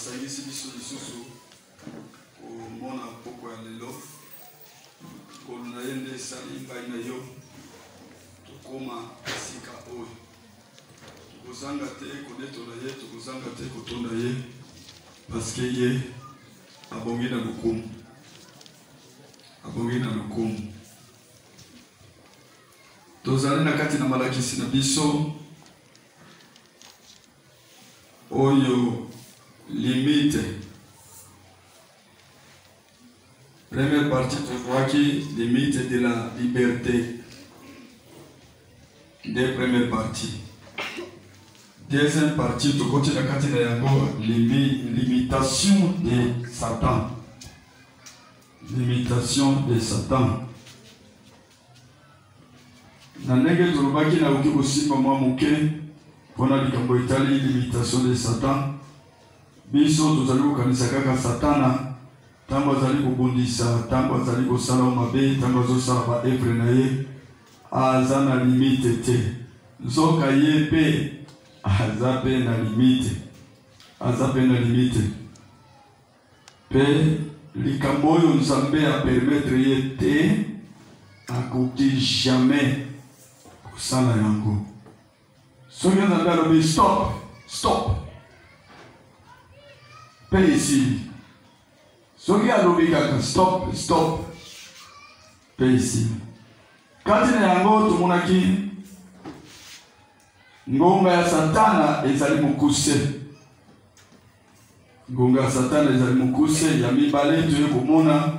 basangisi biso lisusu komona poko ya lelo koluna ye nde esali ngai na yo tokoma esika oyo tokozanga te kodetola ye tokozanga te kotonda ye paske ye abongi na lokumu tozali na kati na malakisi na biso oyo limite. Première partie, tu vois qui limite de la liberté. Des premières parties. Deuxième partie, tu côté la carte de limitation de Satan. Limitation de Satan. Nanege turubaki na uki kusima mwa muke pona likambo itali limitation de Satan. Biso tozali kokanisa kaka Satana tango azali kobundisa, tango azali kosala mabe, tango azosala ba evre na ye aza na limite te. Nzoka ye pe aza pe na limite. Pe likambo oyo Nzambe a permettre ye te akoki jamais kosala yango. Soki Nzambe alobi stop. Paix ici. Soki alobi kaka stop. Paix ici. Kati na yango tumonaki ngonga ya Satana ezali mukuse. Ngonga ya Satana ezali mukuse ya mibale tuye komona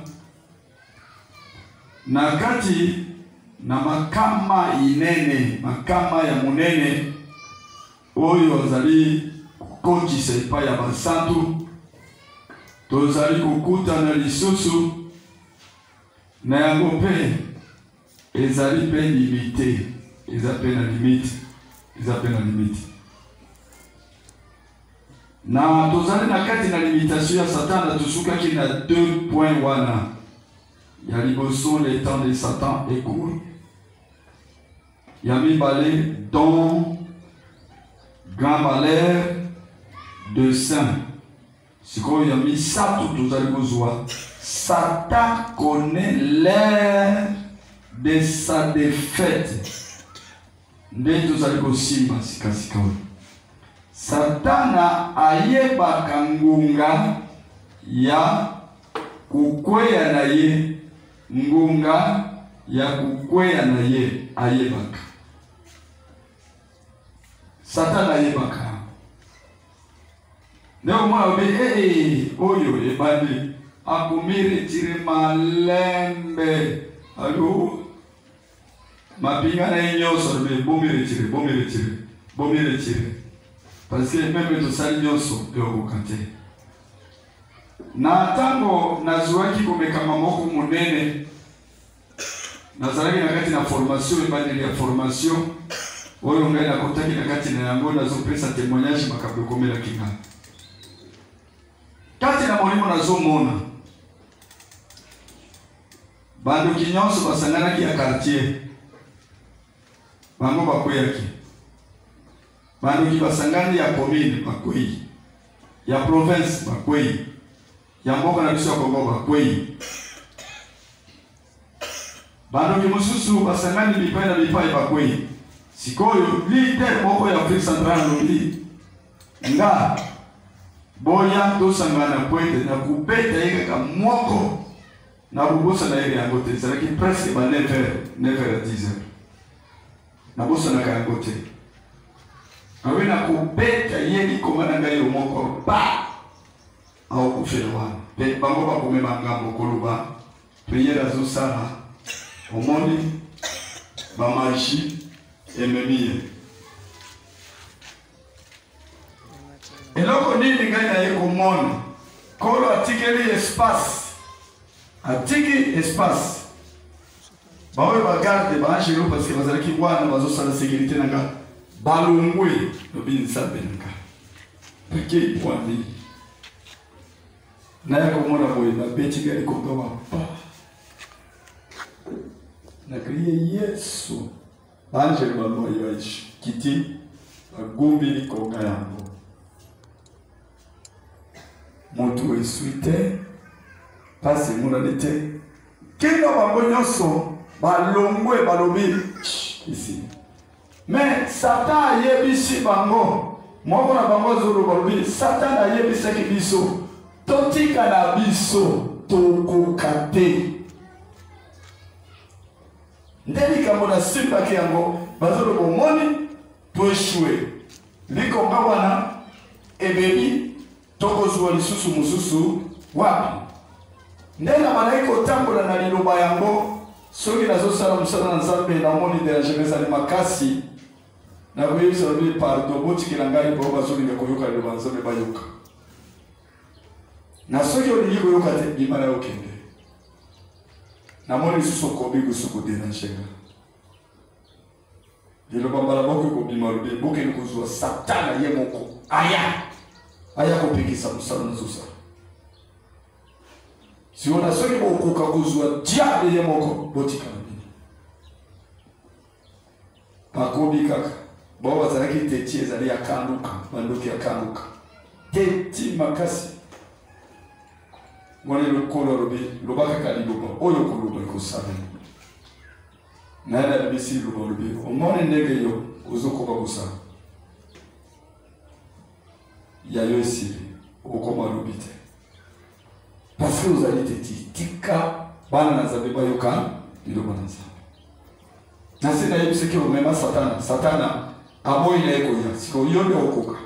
na kati na makama inene, makama ya munene oyo azali kokisa epai ya basantu. Tozali kukuta na lisusu na yango pe ezali pe limite, eza pe na limite. Na tozali na kati na limitation ya Satan, tusukaki na 2 points wana. Ya liboso le temps de Satan est court. Ya mibale don grand malheur de saint. Sikoyo ya misatu tuzali kozwa. Satan connaît l'heure de sa défaite. Nde tuzali kosimba sikasika. Satana ayebaka ngunga ya kukweya na ye. Ngunga ya kukweya na ye ayebaka. Satana ayebaka. Ndio mwana oyo ebandi akumire tire malembe alo mapinga na nyoso be bomire tire parce que même to sali nyoso de okante na tango nazuaki komeka mamoko munene nazalaki na kati na formation ebandi ya formation oyo ngai na kotaki na kati na yango nazopesa témoignage makabwe komela kinga. Kati na molimo nazomona bando kinyonso basanganaki ya quartier bango bakweyaki bando kibasangani ya commune bakweyi ya province bakweyi ya mboka na biso ya Kongo bakweyi bando kimususu basangani bipai na bipai bakweyi sikoyo leader moko ya Afrique Centrale lobi nga boya tosangana pointe na kupeta yeka ka moko na bubosa na ile yango te zalaki presque ba 9h à 10h na bosa na ka ngote awe na kupeta yeki komana ngai moko ba au kufelewa pe bango ba komema ngambo koluba prière zo sala omoni ba magie ememie. Eloko nini ngai na ye komona kolo atikeli espace bawe bagarde baashiro parce que bazalaki bwana bazosala sécurité nanga balungwe lobi nsabe nanga peke bwani na ya komona boye na beti ngai kokawa na kriye Yesu angelo bamoyo aishi kiti bagumbi likonga yango moto esuite passe moralité kino bangonyoso balongwe balobi ici mais Satan yebisi bango moko na bango zulu balobi Satan ayebisaki biso totika na biso tokokate ndeli kamona simba kiango bazolo bomoni toeshwe liko ngabana ebebi tokozwa lisusu mususu wapi ndena malaika otambola na liloba yango soki nazosala mosala na Nzambe na moni dérange ezali makasi na kuyebisa lobi pardon botikela ngai po bazolinga koyoka liloba Nzambe bayoka na soki olingi koyoka te bima na okende na moni lisusu okobi kusuku dérange nga liloba mbala boko kobima lobi bokeni kozwa Satana ye moko aya kopekisa mosala nazosala si on a soki bokoka kozwa diable ye moko botika na bino bakobi kaka bao bazalaki teti ezali ya kanduka bandoki ya kanduka teti makasi mwana lokolo lobi lobaka kaliloba oyo koloba ekosala naye nabibisi liloba lobi omone ndenge yo ozokoka kosala yayo esili okoma lobi te parce que vous allez te dire tika bana na Nzambe bayoka liloba na Nzambe na sina yebise ke omema satana aboyi na ekoya siko yonde okoka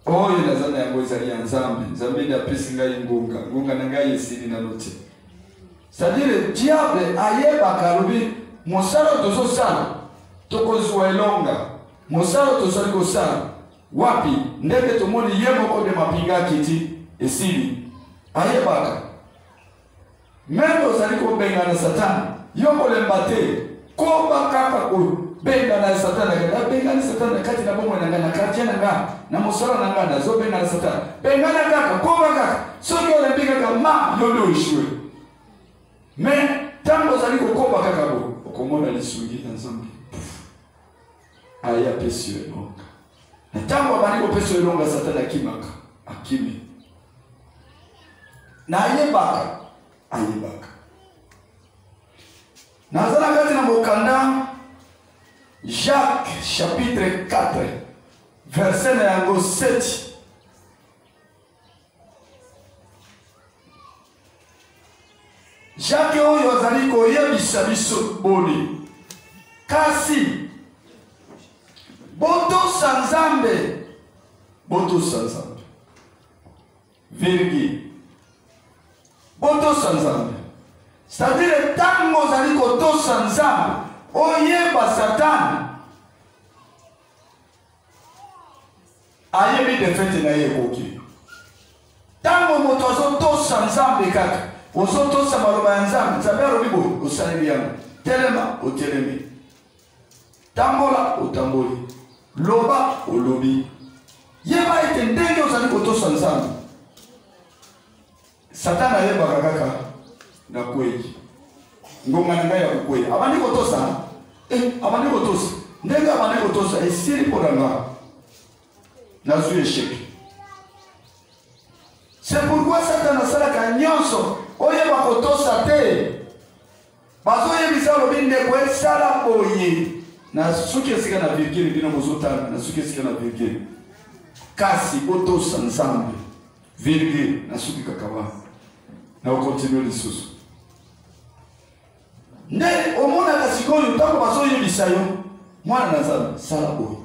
oyo nazana yango ezali ya Nzambe ndi apesi ngai ngunga na ngai esili na note c'est-à-dire diable ayebaka lobi mosala tozosala tokozwa elonga mosala tozali kosala wapi ndenge tomoni ye moko de mapinga kiti esili ayebaka même ozali kobenga na Satana yo kolemba te koba kaka kobenga na Satana kada benga na Satana kati na bomwe na ngana kati na ngana na mosala na ngana zo benga na Satana benga na kaka koba kaka soki olembika kama yo ndo ishwe mais tango ozali kokoba kaka bo okomona lisungi na Nzambe aya pesio elonga na tango abali ko pesio elonga Satana kimaka akimi na ayebaka nazala kati na mokanda Jacques chapitre 4 verset na yango 7 Jacques oyo azali koyebisa biso boni kasi botosa Nzambe virgule botosa Nzambe c'est-à-dire tango ozali kotosa Nzambe oyeba Satana ayebi defete na ye ekoki tango moto azotosa Nzambe kaka ozotosa maloba ya Nzambe alobi boye osaleli yango telema otelemi tambola otamboli loba olobi yeba ete ndenge ozali kotosa Nzambe Satana ayebaka kaka na kweli ngonga na ngai ya kukweli abandi kotosa ndenge abandi kotosa esili mpona nga nazwi échec c'est pourquoi Satana asalaka nyonso oyeba kotosa te bazoyebisa alobi ndeko esala boye na suki esika na virgule bino bozotanga na suki esika na virgule kasi botosa Nzambe virgule na suki kakaba na okontinue lisusu nde omonaka sikoyo ntango bazoyebisa yo mwana na Nzambe sala boye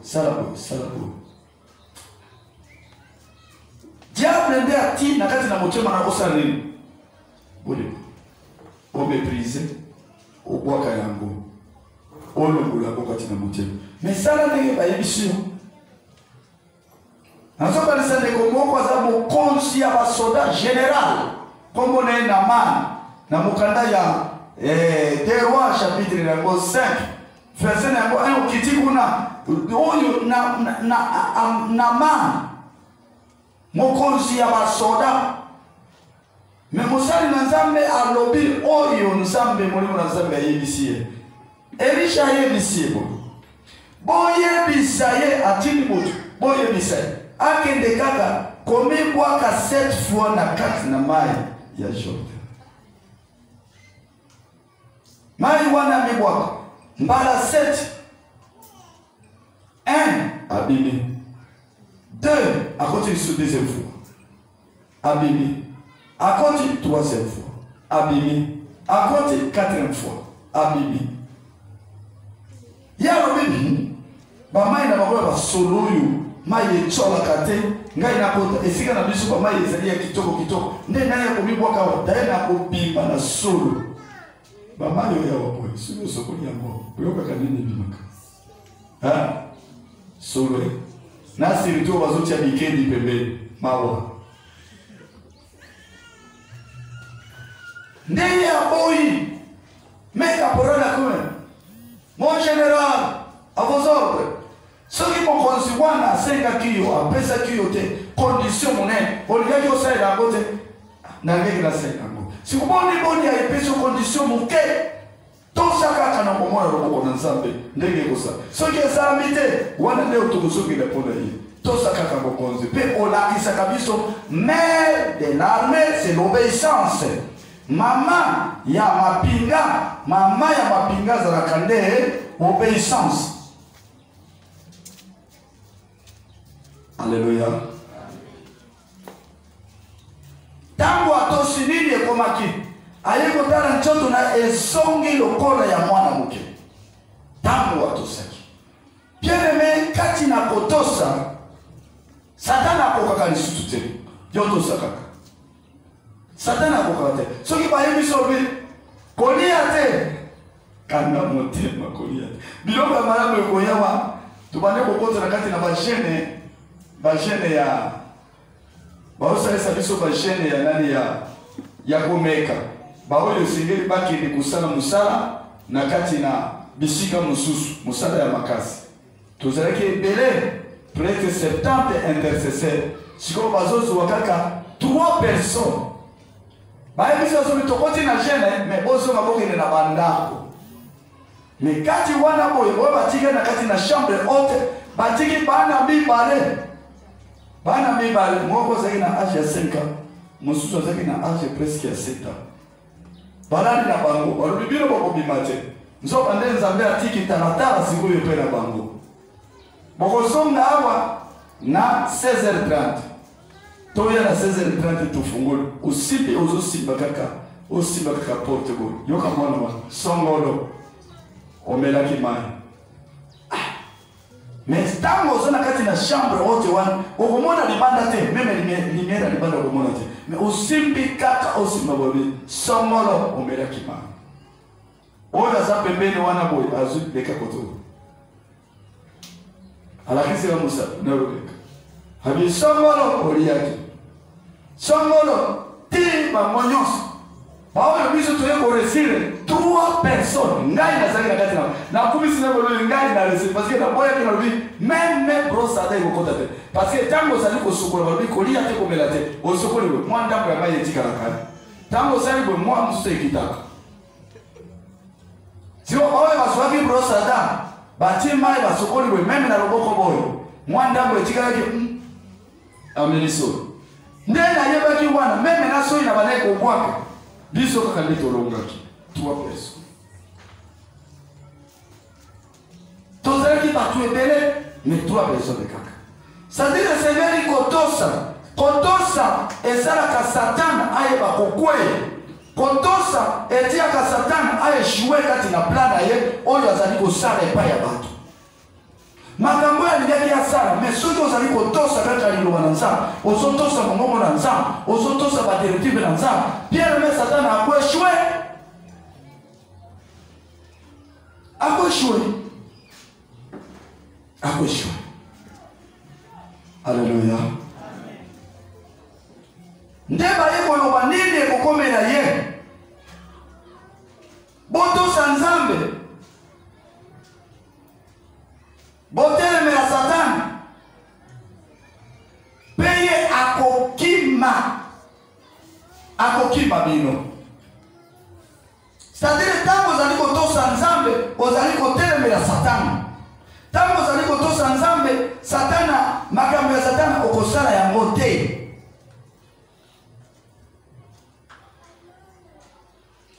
diable nde ati na kati na motema na kosala nini bole oméprise obwaka yango olongola yango kati na motema mais sala ndenge bayebisi yo nazokanisa ndeko moko aza mokonzi ya basoda général kombo na ye Naman na mokanda ya Deux Rois chapitre yango 5 verset yango 1 okiti kuna oyo Naman mokonzi ya basoda me mosali na Nzambe alobi oyo Nzambe molimo na Nzambe ayebisi ye Elisha ayebisi ye boyebisa ye atini moto boye bisa akende kaka komebwaka 7 fois na kati na mai ya Jordan. Mai wana mebwaka mbala 7. 1 abimi. 2 à côté sur deuxième fois. Abimi. À côté troisième fois. Abimi. À côté quatrième fois. Abimi. Ya robibi. Ba mai na bakola ba solo yu. Mai echola kate. Ngai na kota esika na biso ba mai ezali ya kitoko. Nde naye komibwa kawa. Daye na kopimba na solo. Ba mai yo ya wapo. Sio sokoni yango. Yoka kanini bimaka. Ha? Solo. Na sirito bazotia bikendi pembeni mawa. Ndeye aboyi. Meka porana kume. Mon général, à vos ordres. Ceux qui m'ont conçu, wana 5 kilo, après 5 kilo, condition monnaie. On lui a dit au sein de la côté. N'a rien que la 5 kilo. Si vous voulez bonne ya épée sur condition monnaie, tout ça quand on commence à reconnaître ensemble, n'est-ce pas ça? Ceux qui sont invités, wana leo tukuso qui répondent à lui. Tout ça quand on commence. Puis on a dit ça kabiso, mais de l'armée c'est l'obéissance. Mama ya mapinga za la kande obéissance. Alléluia. Tangu atosi nini ekomaki ayeko tala nchoto na esongi lokola ya mwana muke. Tangu atosaki bien-aimé kati na kotosa Satana akokaka lisusu te yotosa kaka. Satana akokaka te soki bayebi sobi kolia te kanda motema kolia te biloko ya malamu ekoyawa tubande kokota na kati na bashene ya baosalisa biso bashene ya nani ya komeka baoyo singeli bakende kusala musala na kati na bisika mususu musala ya makasi tozalaki ebele près de 70 intercesseurs sikoyo bazozuwa kaka 3 personnes bayebiso sobi tokoti na gene mais bozonga bokende na bandako mais kati wana boye boye batike na kati na chambre haute batiki bana mibale moko zaki na âge ya 5 ans mosusu zaki na âge presque ya 7 ans balani na bango balubibino bokobima te nzoka nde nzambe atiki talatala sikoyo mpe na bango bokozonga awa na 16h30 toya na 16h30 tufungula usipe ozosimba kaka porte go yoka mwana songolo omelaki mai mais tango ozana kati na chambre haute wana okomona libanda te meme lumière libanda okomona te mais osimbi kaka osimba bobi songolo omelaki mai oyo aza pembeni wana boye azwi leka koto alakisi ya musa naroleka habi songolo oliaki songolo ti bamonyonso baoyo biso toye koresire 3 personnes ngai nazali na kati na kumisi na bolo ngai na resire parce que na boya ke na lobi même brosa da ikokota te parce que tango zali kosukola lobi kolia te komela te osokoli we mwa ndambo ya mai etikala kala tango zali bo mwa musu ekitaka sio oyo baswaki brosa da bati mai basokoli we même na loboko boyo mwa ndambo etikala ke ameniso ndena yebaki wana même na so ina banaye kobwaka biso kaka nde tolongaki 3 personnes tozalaki bato ebele mais 3 personnes kaka c'est-à-dire esengeli kotosa esalaka satana ayeba kokweya kotosa etiaka satana ayeshue kati na plan na ye oyo azali kosala epai ya bato makambo alingaki asala mais soki ozali kotosa kaka liloba na nzambe ozotosa mongongo na nzambe ozotosa badirektive na nzambe bien-aimé satana akoeshue. Alléluia. Nde baye koloba nini ekokomela ye botosa nzambe botelemela satana peye akokima bino c'est-à-dire tango ozali kotosa nzambe ozali kotelemela satana tango ozali kotosa nzambe satana makambo okosala yango te.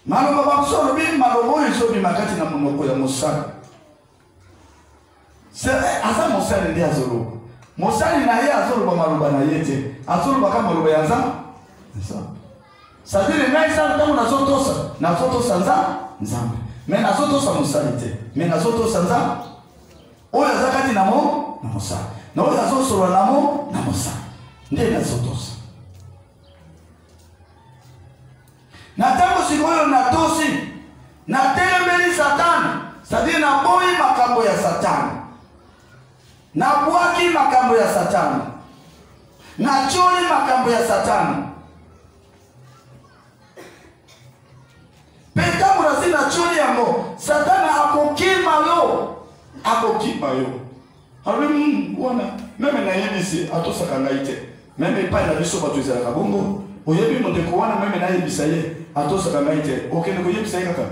Maloba bakso bi malobo iso bi makati na monoko ya mosala. Asa mosala ndi azolo. Mosali na ye azolo ba maloba na yete. Azolo ba kama maloba yanza. C'est-à-dire ngai sa tango na zotosa nzambe. Mais na zotosa mosali te. Mais na zotosa nzambe. Oya zakati na mosala. Na oya zosolo na mosala. Nde na zotosa. Na tango sikoyo na tosi na telembeli Satani, c'est-à-dire na boyi makambo ya Satani, na bwaki makambo ya Satani, na choli makambo ya Satani. Peka murasi na choli yango Satani akokima yo. Hawi wana meme na yebisi atosaka ngaite. Meme pa na biso batuzela kabongo. Oyebi mondeko wana meme na yebisa ye atosaka ngaite. Okene ko yebisa ye kaka.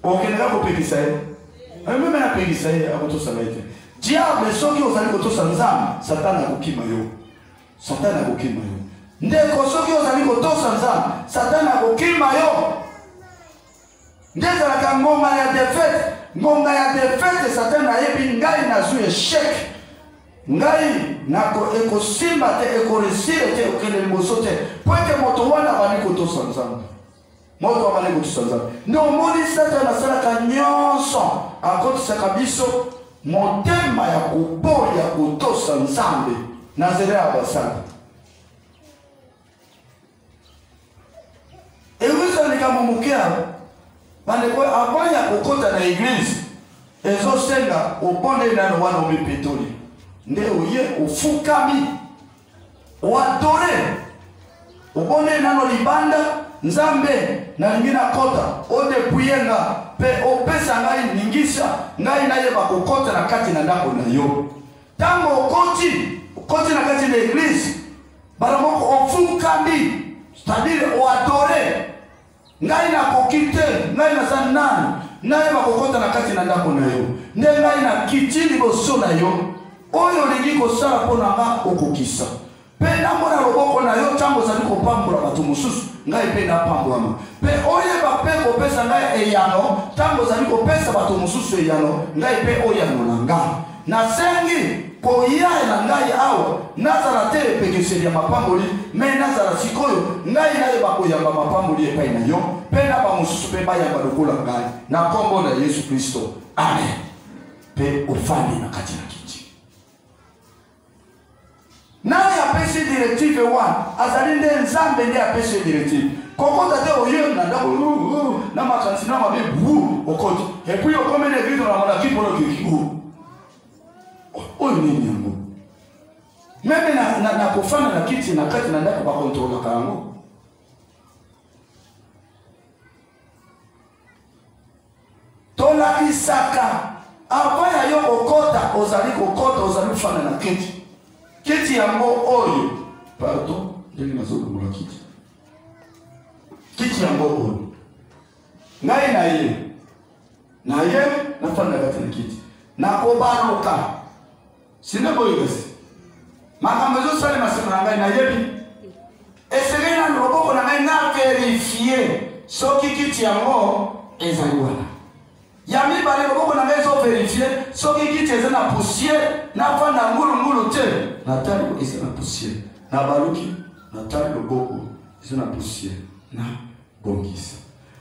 Okene ka ko pekisa ye. Meme na pekisa ye atosaka ngaite. Diable soki ozali kotosa nzambe, Satani akokima yo. Satani akokima yo. Ndeko soki ozali kotosa nzambe, Satani akokima yo. Ndezala ngonga ya defete. Ngonga ya defete Satani ayebi ngai na zu échec. Ngai nako ekosimba te ekoresire te okele liboso te. Poete moto wana bani kotosa nzambe. Moto bani kotosa nzambe. No moni Satani asalaka nyonso akotisaka biso motema ya kuboya kotosa nzambe na zere abasala. Ewisa nikamumukia bandeko avant ya kokota na église ezosenga oponde nano wana omipetoli nde oye ofukami oadore oponde nano libanda nzambe na lingina kota odepouyenga pe opesa ngai ningisa ngai nayeba kokota na kati na ndako na yo tango okoti na kati na église baramoko ofukami c'est-à-dire oadore ngai na kokite ngai na sanani ngai bakokota na kati na ndako na yo nde ngai na kiti liboso na yo oyo olingi kosala mpo na nga okokisa mpe namona loboko na yo ntango ozali kopambola bato mosusu ngai mpe napambwama mpe oyeba mpe kopesa ngai eyano ntango ozali kopesa bato mosusu eyano ngai mpe oyano na ngai nasengi koya na ngai awa nazala te epekeseli ya mapamboli me nazala sikoyo ngai nayeba koyamba mapamboli epai na yo mpe na bamosusu mpe bayamba lokola ngai na kombo na Yesu Kristo amen. Mpe ofandi na kati na kiti nani apesi directive wana azali nde nzambe nde apesi directive kokota te oyo na ndako na makanisi na mabe bu okoti epuis okomene église na monaki mpona kiki oyo nini yango meme na kofanda na kiti na kati na ndako bakontrolaka yango tolakisaka avant ya yo kokota ozali kofanda na kiti yango oyo pardon ndenge nazolokola kiti yango oyo ngai na ye nafanda kati na kiti nakobaluka sine boyigasi makambo ezosalema nsima na ngai nayebi esengeli na loboko na ngai na verifie soki kiti yango ezali wana ya mibale loboko na ngai ezoverifie soki kiti eza na poussiere nafanda ngulungulu te natali eza na poussiere nabaluki natali loboko eza na poussiere na bongisa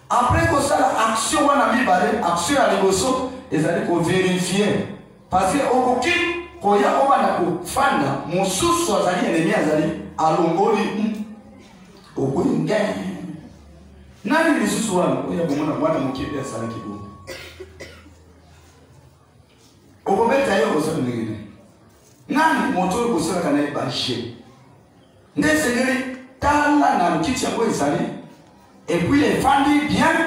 après kosala action wana mibale action ya liboso ezali koverifie parce que okoki koya obana kofanda mosusu azali enemi azali alongoli okoinge nani lisusu wana oya bomona bwana mokebi asalaki bongo okobeta yo kosala ndenge nani moto oyo kosalaka na ye bashe nde sengeli tala na lokiti yango ezali epuis efandi bien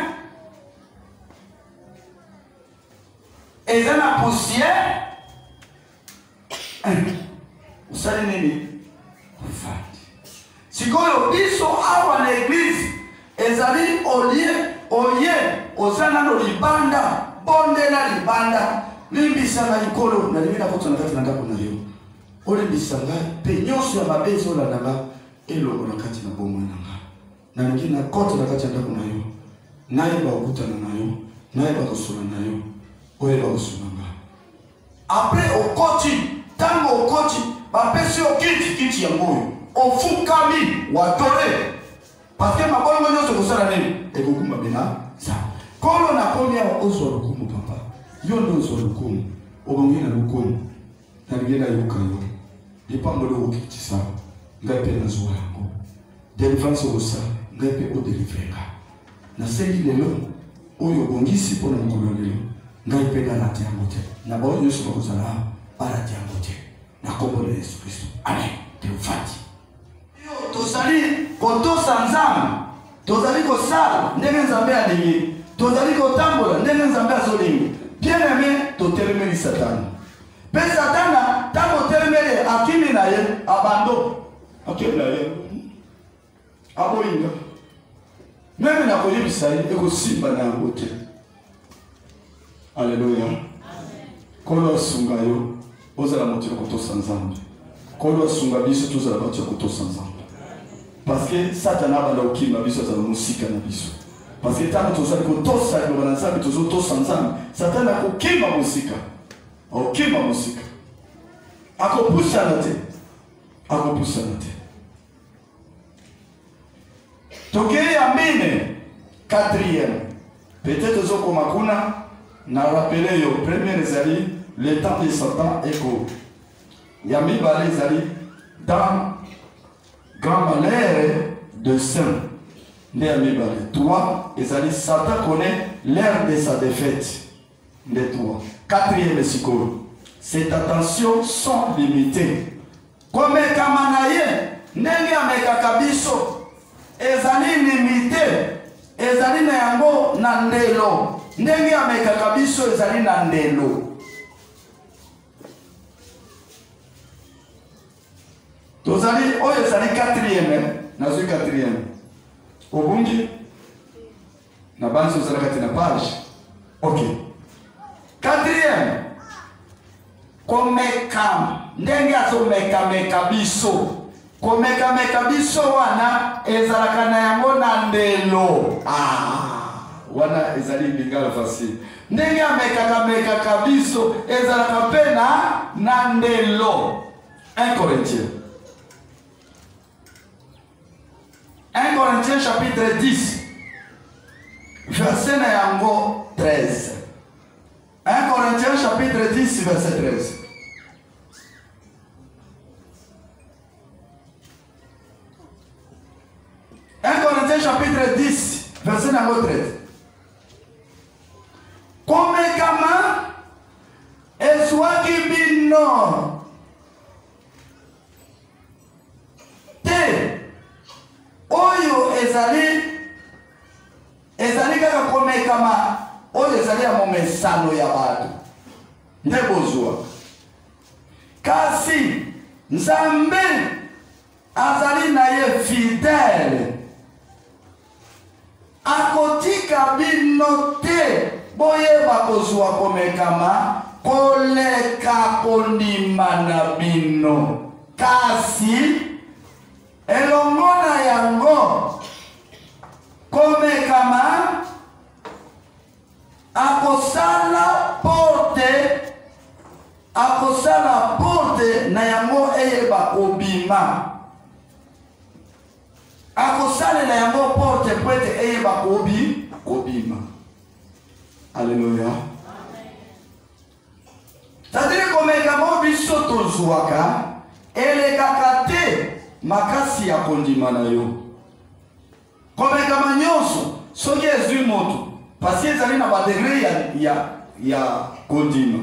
eza na poussière usali nini ofandi sikoyo biso awa na église ezali oye oza nano libanda bondela libanda limbisanga likolo nalingi nakotana kati na ndako na yo Ole bisanga pe nyonso ya mabezo la nanga eloko na kati na bomo nanga. Na ngina na kote na kati ndako na yo. Naye ba okutana na yo, naye ba kosola na yo. Oye ba kosunanga. Après okoti, tango okoti, ba pesi okiti ya moyo. Ofukami watore. Parce que mabolo nyonso kosala nini? Ekokuma bena sa. Kolo na konya ozo lukumu papa. Yo ndo ozo lukumu. Obongina lukumu. Na ngina yokayo. Dipambo lo okitisa. Ngai pe na zuwa yango. Delivrance osa, ngai pe o delivrenga. Na seli lelo oyo bongisi pona mokolo lelo. Ngai pe na lati yango te. Na bao nyonso bakozala balati yango te. Na kombo na Yesu Kristo. Amen. Teofati. Tozali kotosa nzambe, tozali kosala ndenge nzambe alingi, tozali kotambola ndenge nzambe azolingi. Bien aimé, totelemeli Satana. Pe Satana tango telemeli akimi na ye abando. Akimi na ye aboyinga. Meme na koyebisa ye ekosimba na yango te. Alléluia. Kolo asunga yo ozala moto kotosa nzambe. Kolo asunga biso tozala moto kotosa nzambe. Parce que Satan a la okima biso za musika na biso. Parce que tant tozali kotosa ko na nzambe tozotosa nzambe. Satan a okima musika. Okima musika. Akopusa na te. Akopusa na te. Tokei amine. Quatrième. Peut-être zoko makuna na rappeler yo premier zali le temps de Satan eko. Yami bale zali dans grand malheur de saint. Toi, Satan connaît l'heure de sa défaite. De toi. Quatrième psychologue. Cette attention sans limiter. Comme Kamanaye, Nenga Mekakabiso, Ezali limité, Ezali Neango Nandelo, Nenga Mekakabiso, Ezali Nandelo. Tozali, oyo ezali quatrième, nazo quatrième. Obungi, na bansi ozala kati na page. Ok. Quatrième. Komeka, ndenge azo meka biso. Komeka biso wana ezalaka na yango na ndelo. Wana ezali lingala facile. Ndenge ameka biso ezalaka pena na ndelo. 1 Corinthiens. 1 Corinthiens chapitre 10, verset 13. 1 Corinthiens chapitre 10, verset 13. Chapitre 10, verset 13. Comme kama eswaki bino te oyo ezali kaka comme kama oyo ezali ya momesano ya bato nde bozwa kasi Nzambe azali na ye fidèle akotika bino te boyeba kozwa komekama koleka kondima na bino kasi elongo na yango komekama akosala porte na yango eyeba kobima akosale na yango porte pwete eyeba kobima. Alléluia. C'est-à-dire komekama biso tozwaka elekaka te makasi ya kondima na yo. Komekama nyonso soki ezwi moto parce que ezali na badegre ya kondima.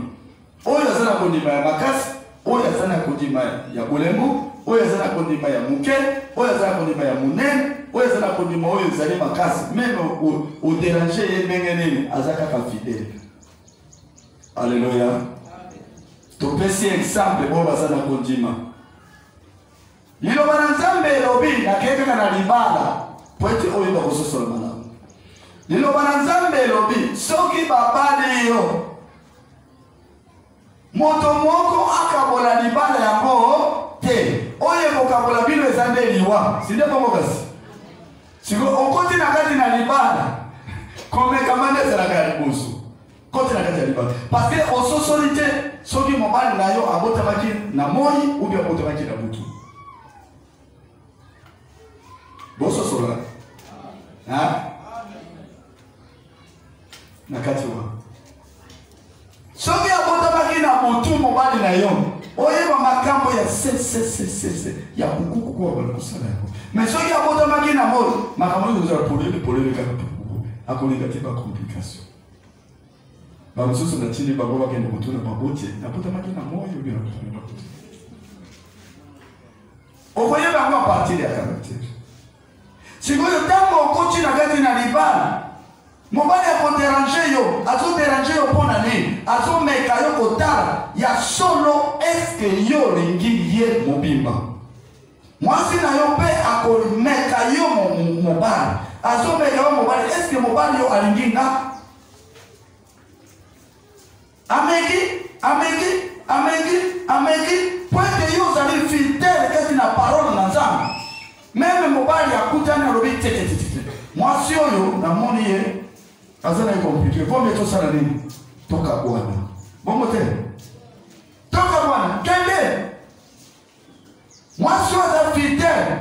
Oyo azana kondima ya makasi, oyo azana kondima ya bolembo, oyo azana kondima ya muke, oyo azana kondima ya munene, oyo azana kondima oyo ezali makasi. Même au déranger ye ndenge nini azaka ka fidèle. Alléluia. Topesi exemple bo bazana kondima. Liloba na Nzambe lobi na keka na libala poete oyo bakososola malamu. Liloba na Nzambe lobi soki babali yo moto moko akabola libala yango droit. C'est pas mon cas. Si on continue à garder dans les balles, comme les camarades de la garde bosso. Continue à garder dans les balles. Parce que au socialité, ceux qui m'ont mal là, à botamaki na moi ou bien à botamaki na butu. Bosso sola. Hein? Nakatiwa. Ceux qui ont botamaki na butu m'ont mal na yo. Oye makambo ya se ya kuku kwa kusala yako. Mais ceux qui ont botamaki na mot, makambo nous a polé kana kuku. Akolinga tiba complication. Ba msusu na chini ba goba kende kutuna babotie na botamaki na moyo bila kutuna babotie. Okoye ba ngwa partir ya caractère. Sikoyo tango okoti na gati na libana. Mobali a déranger yo, azo déranger yo pona nini? Azo meka yo kotala ya solo eske yo ringi ye mobimba. Mwasi na yo pe ako meka yo mobali. Azo meka yo mobali eske mobali yo alinginga. Ameki, pointe yo zali fidèle kati na parole na Nzambe. Même mobali akutana robi tete. Mwasi yo na moni ye azana compliqué. Bombe to sala nini? Toka bwana. Bombo te. Toka bwana. Kende. Mwasi yo za fidèle.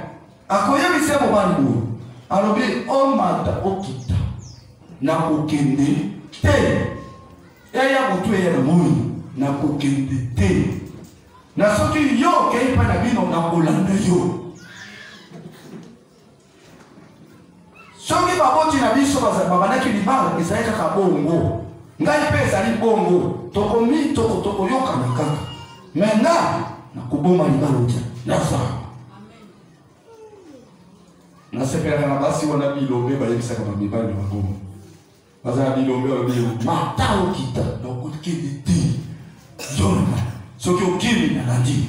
Akoyemi se mobali bo. Alobi o mata okita. Na kokende te. Eya mutu eya na moni. Na kokende te. Na soki yo keipa na bino na kolanda yo. Soki baboti na biso babanaki libala ezalaka ka bongo. Ngai pesa li bongo. Toko yoka na kaka. Menga na kuboma libala uta. Nasa. Na sepela na basi wana bilombe bayebisa kama mibali wa bongo. Baza bilombe wa bilombe. Matao kita na kokende te. Yona. Soki okimi na landi.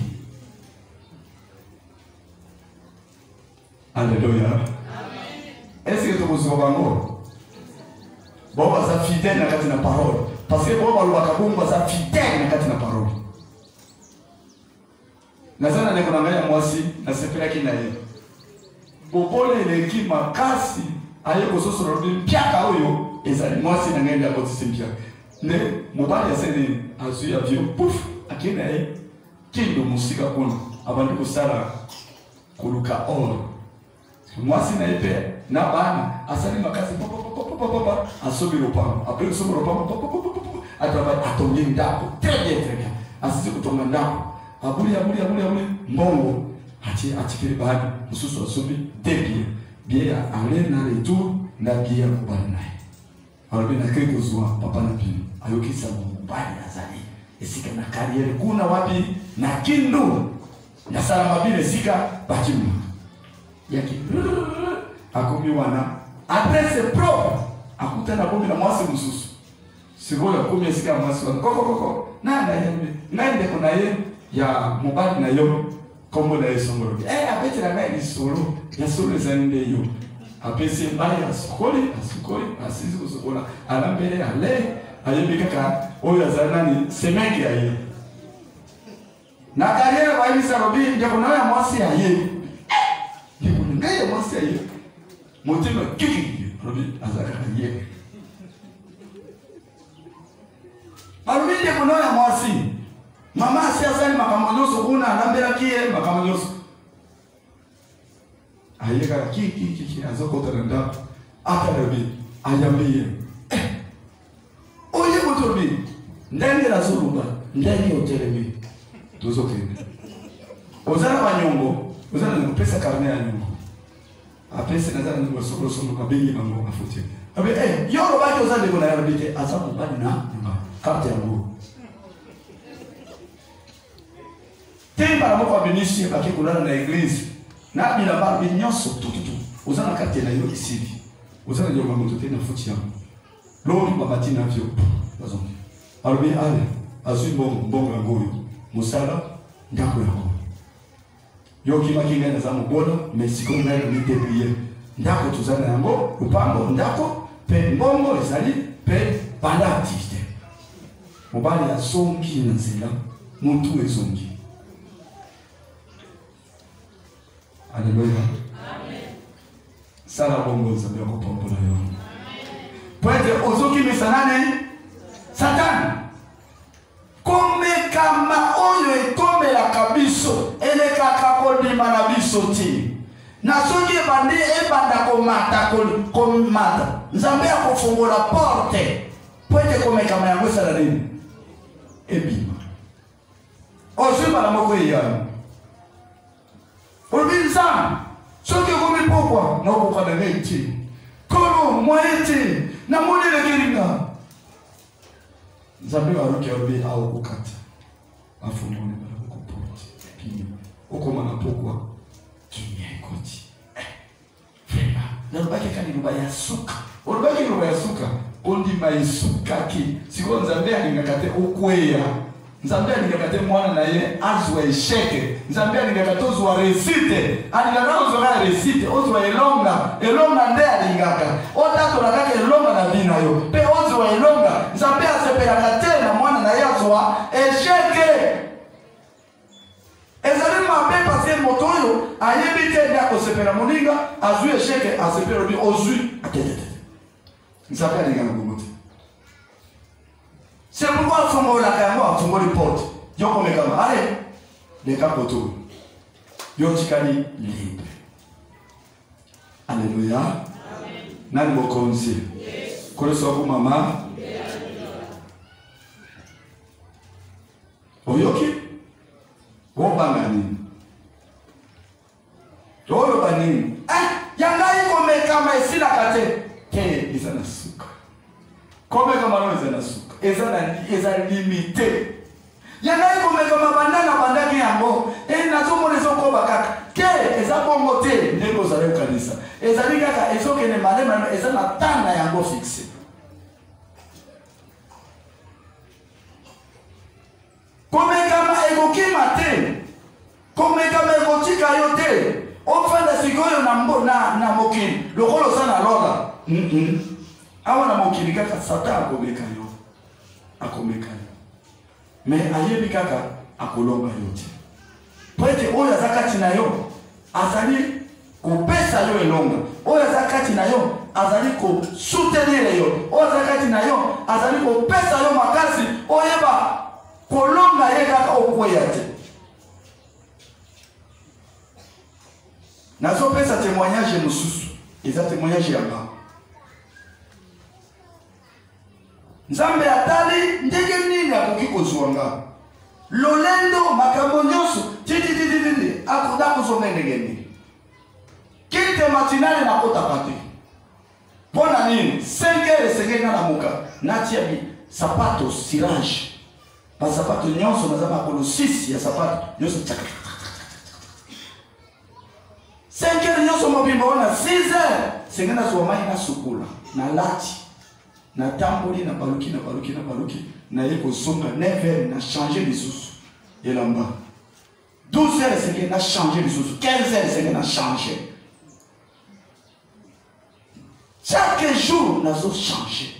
Alléluia. Est-ce que tu vous souviens? Bon, ça fidèle dans la parole. Parce que bon, on va fidèle dans la parole. Nazana ne kunanganya mwasi na sepela kinaye. Bobole leki makasi aye kososo robi mpiaka oyo ezali mwasi na ngenda kotisi mpiaka. Ne mobali asene azu ya vio pouf akina ye kindo musika kuna abandi kusala kuluka oro. Mwasi na epe na bana asali makasi papa asobi lopamo après sobi lopamo ataba atongi ndako très bien asisi kutonga ndako abuli mbongo atikiri bana mususu asobi debie bien aller na retour na bien kubali naye alors na kiko zwa papa na pili ayokisa mbali azali esika na carrière kuna wapi na kindu na salama bile sika bajimu yaki akomi wana adresse propre akutana bombi na mwasi mususu sikoyo akomi esika mwasi wana koko nanda yembe ngande kuna ye ya mobali na yo kombo na esongoro abeti na ngai solo ya solo zande yo apesi mbali asukoli asisi kusukola alambele ale ayebika ka oyo azanani semenge aye na carrière baibisa robi ndeko na ya mwasi aye ngai mwasi aye motima kiki robi azaka aye robi ndeko na ya mwasi mama asiazali makamonyonso kuna alambela kie makamonyonso ayeka kiki azokota na ndako ata robi ayambiye oye kotobi ndenge la zuluba ndenge otelemi tozokende ozana banyongo ozana ngopesa karne ya nyongo apese nazana ngo sokolo kabengi bango afutie abe yoro baje ozana ngo na yarabite asabu bali na carte yango temba moko abinishi baki kulala na église na bila ba binyonso tututu ozana carte na yo isidi ozana ngo bango tote na futi yango lori babati na vyo bazongi albi ale azui bongo ngoyo musala ndako yango yoki makinga na zamu bola mesiko na ni debriye ndako tuzana yango upango ndako pe mbongo ezali pe banda activité mobali ya songi na nzela mutu ezongi Alléluia. Sala bongo nzambe akopambola yo. Poete ozoki misanane Satan. Komekama oyo ekomelaka biso elekaka kondima na biso ti. Na soki ebandi ebanda komata. Nzambe akofungola porte. Poete komekama yango esala nini? Ebima. Ozimba na moko eyano. Olbinza. Soki komi pokwa na okoka na neti. Kono moyeti na modele kiringa. Nzambe waruki obi au ukata. Afumone bala kuporti. Kini. Okoma na pokwa. Kinye koti. Frema. Na lubaki kani luba ya suka. Olubaki luba ya suka. Ondi maisuka ki. Siko nzambe alingakate ukweya. Nzambe alingakate mwana na ye azwa esheke. Nzambe alingakate ozwa resite. Alingakate ozwa resite. Ozwa elonga. Elonga nde alingaka. Otato nakake elonga na bina yo. Pe ozwa elonga. Nzambe asepelakate na mwana na ye azwa esheke. Ezali mabe pase moto yo. Ayebite nde akosepela moninga. Azwi esheke. Asepela obi ozwi. Atetete. Nzambe alingaka kumote. C'est pourquoi il faut la caméra, il faut les portes. Il y a combien de caméras? Allez, les capotos. Il y a un libre. Alléluia. Nan mo konzi. Kole soku mama. Oyoki. Wobangani. Tolo bani. Yangai combien de caméras ici la kate? Ke isana suka. Combien de caméras isana suka? Eza limité. Yana ikomeka mabandana bandaki yango. Nazo monezo ko bakaka. Ke eza bongo te ndeko zale kanisa. Eza likaka ezoke ne malema eza na tanga yango fixe. Komeka ma egoki mate. Komeka ma egotika yote. Ofanda sikoyo na mokini. Lokolo sana lola. Awa na mokini kaka Satan akomeka yo. Akomeka yo. Mais ayebi kaka akolonga yote. Poete oyo azakati na yo azali kopesa yo elonga. Oyo azakati na yo azali ko soutenir yo. Oyo azakati na yo azali kopesa yo makasi oyeba kolonga ye kaka okweya te. Nazo pesa témoignage mususu. Eza témoignage ya ba. Nzambe atali ndenge nini akoki kozwanga. Lolendo makambo nyonso titi akuda kozonga ndenge nini. Kite matinale na kota pate. Pona nini 5h sengenga na muka natia bi sapato cirage. Ba sapato nyonso nazama kolo 6 ya sapato nyonso chaka. 5h nyonso mobimba ona 6h sengena zo mai na sukula na lati. Na tamboli na baluki na yeko songa 9h na changer les sous et là-bas 12h c'est que na changer les sous 15h c'est que na changer chaque jour na zo changer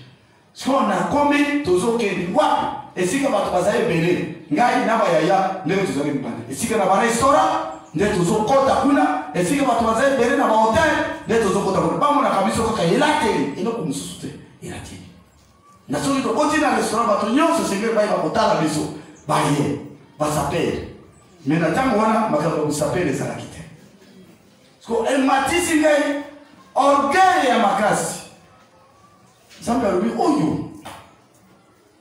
ce qu'on a commis tozo kendi wa esika batu bazaye belé ngai na bayaya ndeko tozo kendi bande esika na ba restaurant ndeko tozo kota kuna esika batu bazaye belé na ba hotel ndeko tozo kota kuna bamu na kabiso kaka elate ino kumususu te elate. Na soki to oti na restaurant bato nyonso sengeli bayi bakotala biso baye basapele. Mais na tango wana makambo kusapele ezalaki te. Sko ematisi ngai orgueil ya makasi. Nzambe alobi oyo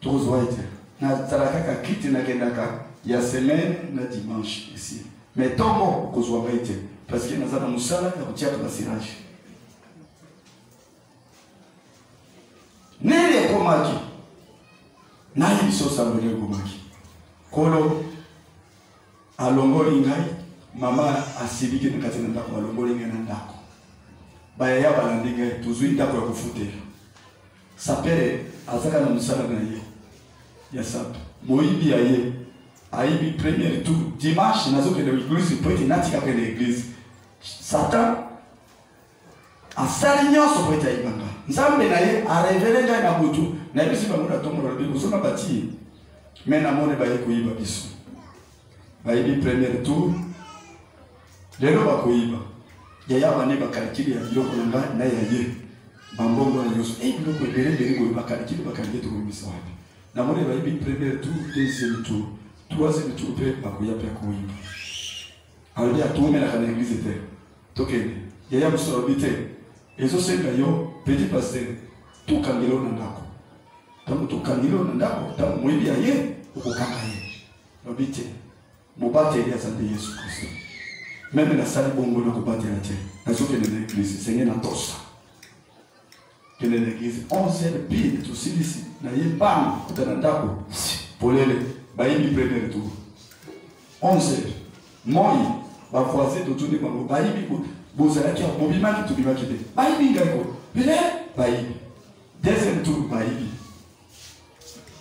tokozwa ete nazala kaka kiti nakendaka ya semaine na dimanche ici. Mais tongo okozwa ngai te parce que naza na mosala ya kotiaka basirage. Nele komaki nayi biso sambele komaki kolo alongoli ngai mama asibiki na kati na ndako alongoli ngai na ndako bayaya balandi ngai tozwi ndako ya kofutela sapere azaka na musala na ye ya sape moyibi ya ye ayibi premier tour dimanche nazokende l'église poete natika kende l'église Satan asali nyonso poete ayibanga Nzambe na ye a révélé ngai na butu na bisi bango na tombola biso so na bati mais na mone baye koyiba biso bayibi premier tour lelo bakoyiba yaya bane bakalikili ya biloko nanga na yaye bambongo na yoso biloko ebele ko bakalikili bakalike to komisa wapi na mone ba ibi premier tour deuxième tour troisième tour pe bakoya pe koyiba ali atume na kana église te tokende yaya musoro bite ezo senga yo petit pasteur tout kangelo na ndako tamu tout kangelo na ndako tamu mwibi aye ukokanga ye lobite mobate ya sante Yesu Kristo même la salle bongo na kobate la tie na soke de l'église seigneur na tosa que l'église 11e pile tout ici na yebang kutana ndako polele bayibi premier tour 11 moi ba voisin to tuni ba bayibi bozala ki mobimaki to bimaki te bayibi ngako bile bayibi deuxième tour bayibi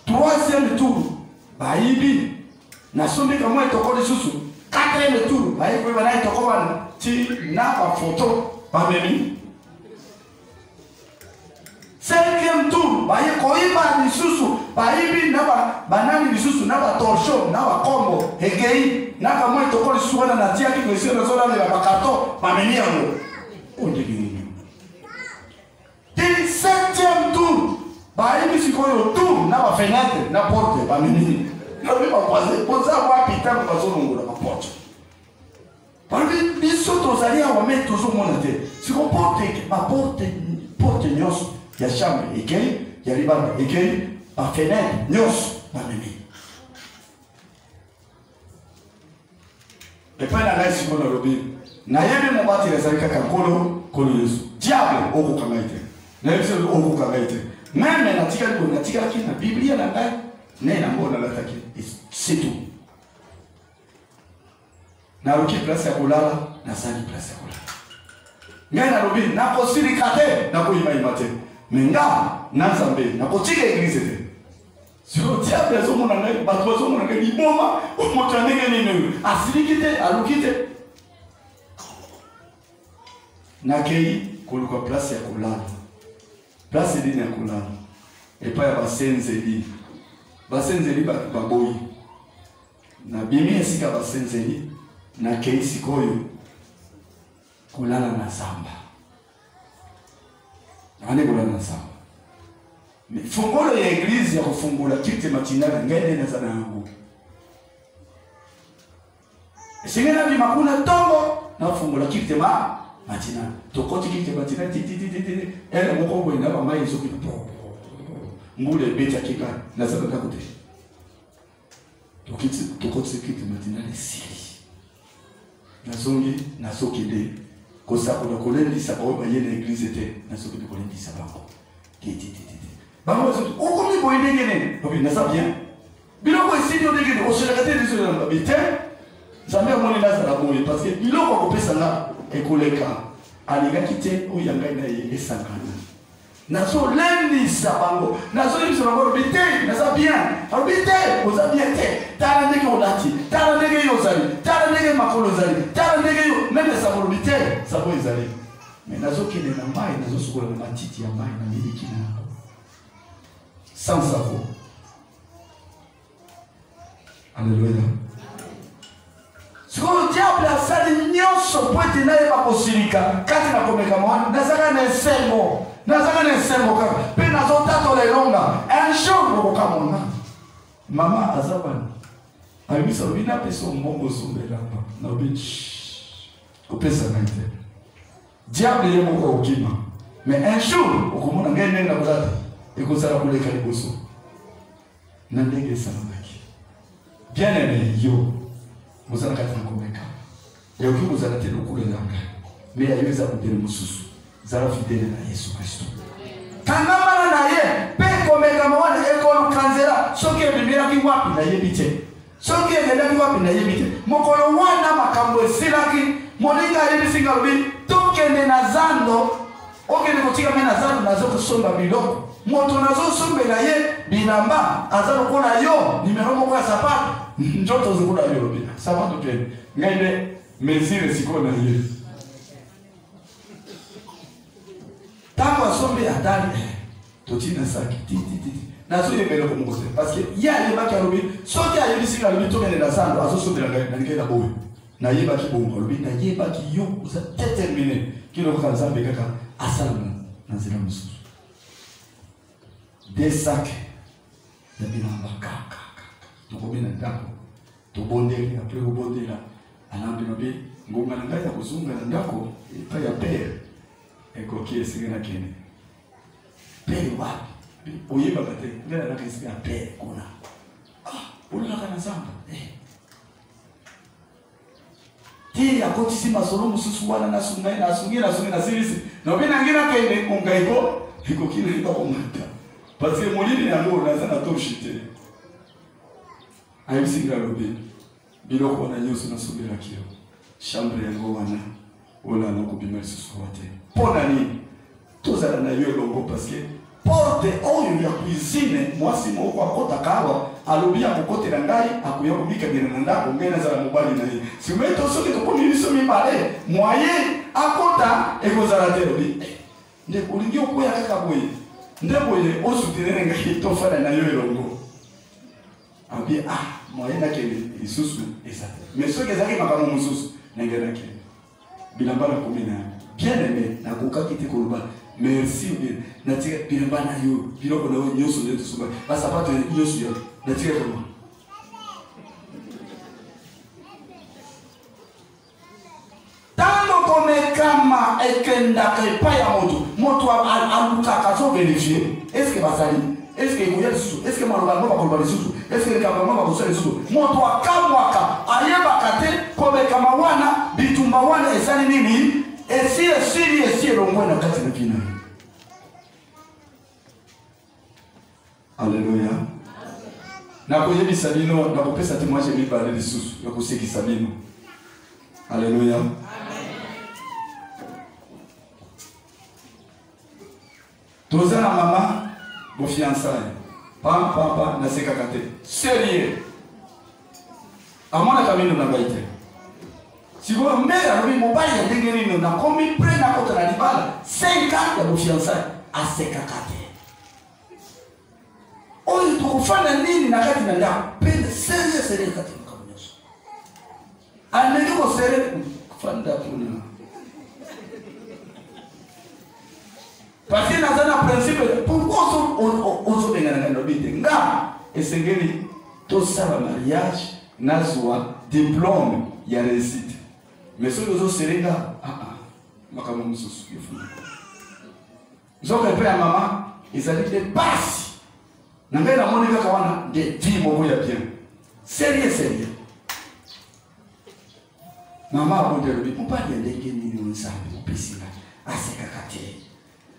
troisième tour bayibi na sombi kama itokole susu quatrième tour bayibi bana itokoba ti na ba photo ba memi cinquième tour bayi koiba ni susu bayibi na ba banani ni susu na ba torsho na ba kombo egei na kama itokole susu wana na tia ki kwesio na zola le ba karton ba memi yango ondegini ti septième tour bayibi sikoyo tour na ba fenêtre na porte ba memi na ba kwaze poza wa pita ba zolongo na porte parmi biso tozali awa me tozomona te siko porte nyonso ya chambre ekei ya libanda ekei ba fenêtre nyonso ba memi epai na ngai siko na lobi nayebi mobati ezali kaka kolo Yesu diable okokanga ete nayebi se okokanga ete meme natikaki na biblia na ngai ne nango nalataki c'est tout naluki place ya kolala nasali place ya kolala ngai nalobi nakosirika te nakoyimayima te me nga na nzambe nakotika eglise te siko diable azomona ngai bato bazomona ngai liboma moto ya ndenge nini asiliki te aluki te nakei koluka place ya kolala place nini ya kolala epai ya basenzeli baboyi na bimi esika basenzeli na kei sikoyo kolala na zamba ane kolala na zamba fungolo ya eglise ya kufungula kite matinale ngende na zana yangu esingena bimakuna tongo na fungula kite matinale tokoti kite matinale titi ele moko bwenda ba mai zoki mbule beta kika na zaka kakote tokoti kite matinale siri na soki de kosako na kolendisa ba yene église te na soki de kolendisa bango titi bango so okomi boyende ngene obi na sa bien biloko esidi odegene oshelakate liso na bite zambe moni na za boye parce que biloko kopesa na ekoleka aligaki te oyanga na esangana nazo lendisa bango nazo lendisa bango bite na sa bien bite oza bien te tala ndenge olati tala ndenge yozali tala ndenge makolo zali tala ndenge yo meme sa bite sa bo ezali mais nazo kende na mai nazo sukola na matiti ya mai na miliki na sans savoir. Alléluia. Si le diable a sali nyonso poete na yeba kosirika kati na komeka mwana nazaka na nsengo kaka pe nazotatola elonga un jour okokamona mama azabana ayebisa lobi napesa mbongo sombelamba na obi kopesa na ite diable ye moko okima mais un jour okomona ngai ndenge na kolata ekozala koleka liboso na ndenge esalamaki bien aimé yo mozala kati na komeka yoki mozala te lokolo yanga me ayo eza modele mosusu zala fidele na Yesu Kristo kangamana na ye pe komeka mwana ekoluka nzela soki ebimiraki wapi nayebi te soki ekendaki wapi nayebi te mokolo wana makambo esilaki moninga ayebisinga lobi tokende na zando okende kotika me na zando nazokosomba biloko moto nazosombela ye bilamba aza lokola yo nimero moko ya sapato njoto zikola yo lobi sapato te ngai nde mesure sikoyo na ye tango asombe atali totina saki titi nazo yebele ko moko te parce que ya yebaki alobi soki ayebisinga lobi tokende na zando azosombela ngai na ngai na boye na yeba ki bongo lobi na yeba ki yo uza déterminé kilo kwa nzambe kaka asalamu na nzela mususu des sacs ya bilamba kaka tokobina ndako tobondeli après obondela alambi lobi ngonga na ngai ya kuzunga na ndako epa ya pere ekoki esinga na kene pere wapi oyeba kate ngela na kesi ya pere kuna ulala kana zamba ti akoti si masolo mususu wana na sungai na sungira na sirisi no bina ngira kene ungaiko iko kile iko kumata parce que molini na ngo na sana to shite ayisinga lobi biloko na nyoso na subira kio chambre ya ngo wana ola na kubima susu wate pona nini tozala na yo longo parce que porte oyo ya cuisine mwasi moko akota kawa alobia kokote na ngai akuya kubika bina na ndako ngena za mobali na ye si meto soki to koni biso mi pale moyen akota ekozala te lobi nde kulingi okuya kaka boye nde boye osutenere ngai to fana na yo longo abi moyen na kele isusu esate mais soki ezaki makamo mususu ngena kele bilamba na komina bien aimé na kokaki te koloba merci bien natika bilamba na yo biloko na yo nyoso ndeto suba basapato nyoso yo natika koloba tano kome kama ekenda epa ya moto aluka kazo vérifier est-ce que basali est-ce que il y a est-ce que maloba ngoma koloba lisusu est-ce que kama ngoma kosala lisusu moto akamwaka ayeba kate kome kama wana bitumba wana esali nini esi longwe na kati na kina. Alléluia. Na koyebi sabino na kopesa témoignage mi parler lisusu ya koseki sabino. Alléluia. Amen. Tozana mama bo fiançailles. Papa na seka kate. Sérieux. Amona kamino na baite. Si vous mettez à l'homme mobile, il y a des gens qui ont commis près d'un côté de la libale, 5 ans de fiançailles à Sekakate. Oh, il faut faire un ligne dans la carte de la peine sérieux, Kate. Un négo sérieux, Fanda Puna. Parce que dans un principe, pourquoi on se met dans le but? Et c'est que tout ça, le mariage, n'a pas diplôme, il y a réussite. Mais ceux qui ont séréga, makambo mususu yefuna. Nzoka pe ya mama, ezali te basi. Na ngena moni kaka wana de vie moko ya bien. Sérieux. Mama abonde lobi, on parle de ndenge nini onsambe opesina. Asekakate.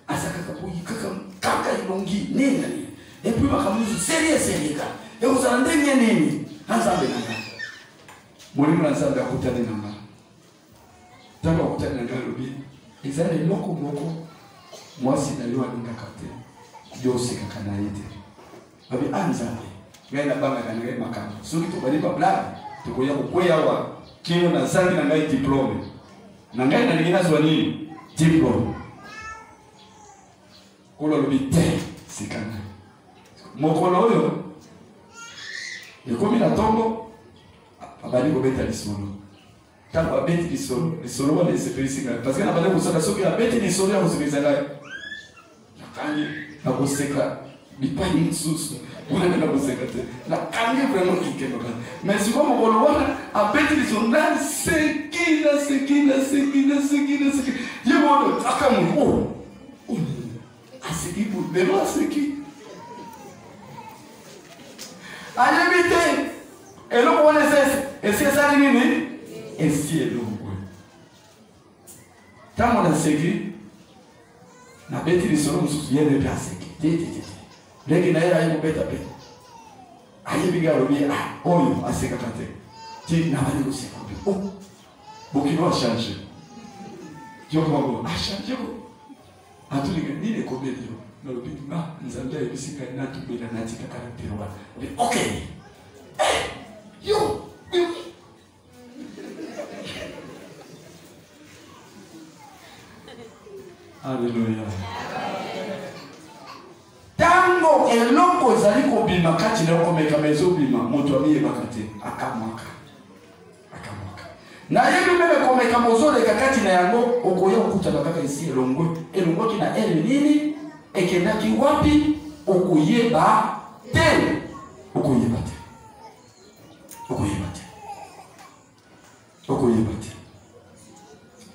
Asakaka boyi kaka ilongi nena ni. Et puis makambo sérieux ka. Et vous en ndenge nini? Nzambe nanga. Moni mwana nzambe akutane nanga. Tanga kutana na ngalobi ezali loko moko mwasi na yo alinga kate yose kakana yete babi anzambe ngena banga kana ngai makamba soki to bali ba blague to koya kokweya wa kino na zangi na ngai diplôme na ngai na ngina zwa nini diplôme kolo lobi te sikana mokolo oyo yekomi na tombo abali kobeta lisolo tango abeti lisolo wana esepelisi parce que na bale kosala soki abeti lisolo ya kosepelisa ngai nakangi na koseka bipai mosusu wana na koseka te nakangi vraiment kikeno kaka mais siko mokolo wana abeti lisolo ndani sekina ye mono akamu aseki belo aseki ayebite eloko wana esali nini esi eloko tango na seki na beti lisolo mususu yene pe aseki ndenge na yera yekobeta pe ayebiga alobi oyo asekaka te ti na bali koseka pe bokilo achange yokobango achange ko atulika nini ekobeli yo nalobi nzambe ayebisi ngai natubela natika karaktere wana ok yo Alléluia. Tango eloko ezali kobima kati na komeka mezo bima moto amiyeba kate akamwaka Na yebi mele komeka mozole kakati na yango okoya okuta kaka isi elongwe. Elongwe kina ele nini? Ekendaki wapi? Okoyeba te. Okoyeba te. Okoyeba te. Okoyeba te.